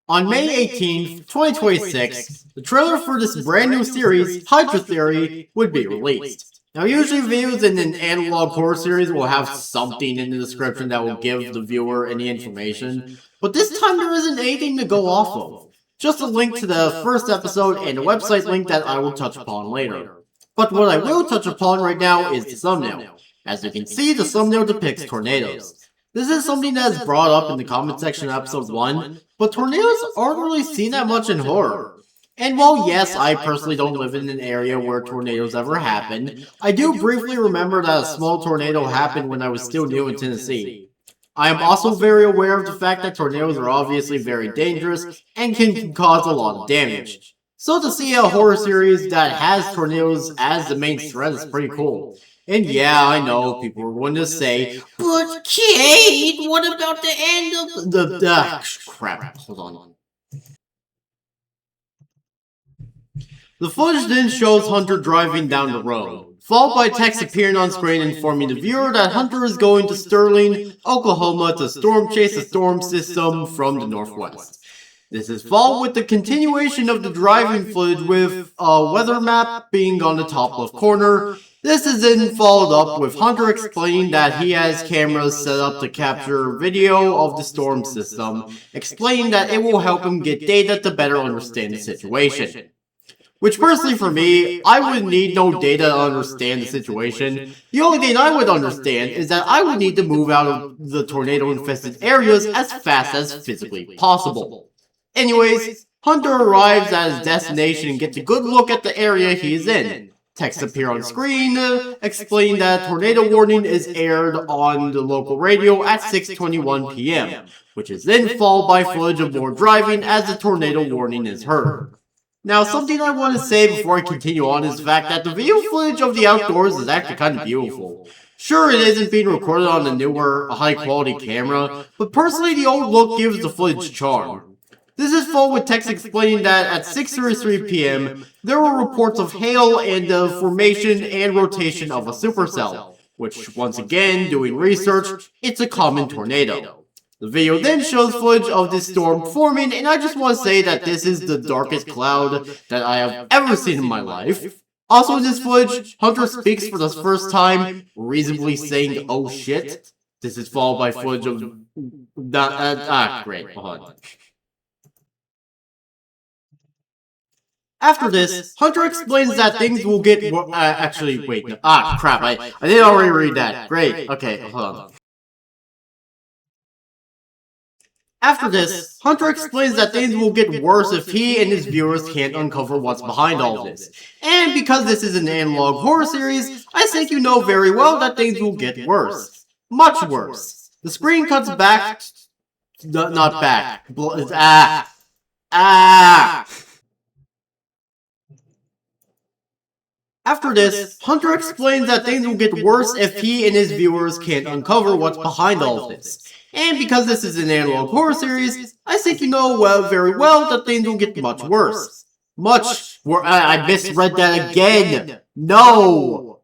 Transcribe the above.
On May 18th, 2026, the trailer for this brand new series, Hydra Theory, would be released. Now, usually videos in an analog horror series will have something in the description that will give the viewer any information, but this time there isn't anything to go off of. Just a link to the first episode and a website link that I will touch upon later. But what I will touch upon right now is the thumbnail. As you can see, the thumbnail depicts tornadoes. This is something that is brought up in the comment section of episode 1, but tornadoes aren't really seen that much in horror. And while yes, I personally don't live in an area where tornadoes ever happen, I do briefly remember that a small tornado happened when I was still new in Tennessee. I am also very aware of the fact that tornadoes are obviously very dangerous and can cause a lot of damage. So to see a horror series that has tornadoes as the main threat is pretty cool. And yeah, I know, people are going to say, but Kate, what about the end of the crap, hold on. The footage then shows Hunter driving down the road, followed by text appearing on screen informing the viewer that Hunter is going to Sterling, Oklahoma to storm chase a storm system from the northwest. This is followed with the continuation of the driving footage with a weather map being on the top left corner. This is then followed up with Hunter explaining that he has cameras set up to capture video of the storm system, explaining that it will help him get data to better understand the situation. Which personally for me, I would need no data to understand the situation. The only thing I would understand is that I would need to move out of the tornado-infested areas as fast as physically possible. Anyways, Hunter arrives at his destination and gets a good look at the area he is in. Text appear on screen, explaining that tornado warning is aired on the local radio at 6:21 p.m., which is then followed by footage of more driving as the tornado warning is heard. Now, something I want to say before I continue on is the fact that the video footage of the outdoors is actually kind of beautiful. Sure, it isn't being recorded on a newer, high-quality camera, but personally the old look gives the footage charm. This is followed with text explaining that at 6:33 p.m., there were reports of hail and the formation and rotation of a supercell, which, once again, doing research, it's a common tornado. The video then shows footage of this storm forming, and I just want to say that this is the darkest cloud that I have ever seen in my life. Also in this footage, Hunter speaks for the first time, reasonably saying, "oh shit." This is followed by footage of... great, hold on. After this, Hunter explains that things will get actually, wait, no, crap, I did already read that. Great, okay, hold on. After this, Hunter explains that things will get worse if he and his viewers can't uncover what's behind all this. And because this is an analog horror series, I think you know very well that things will get worse. Much worse. The screen cuts back... not back. After this, Hunter explains that things will get worse if he and his viewers can't uncover what's behind all of this. And because this is an analog horror series, I think you know very well that things will get much worse. Much worse. I misread that again. No!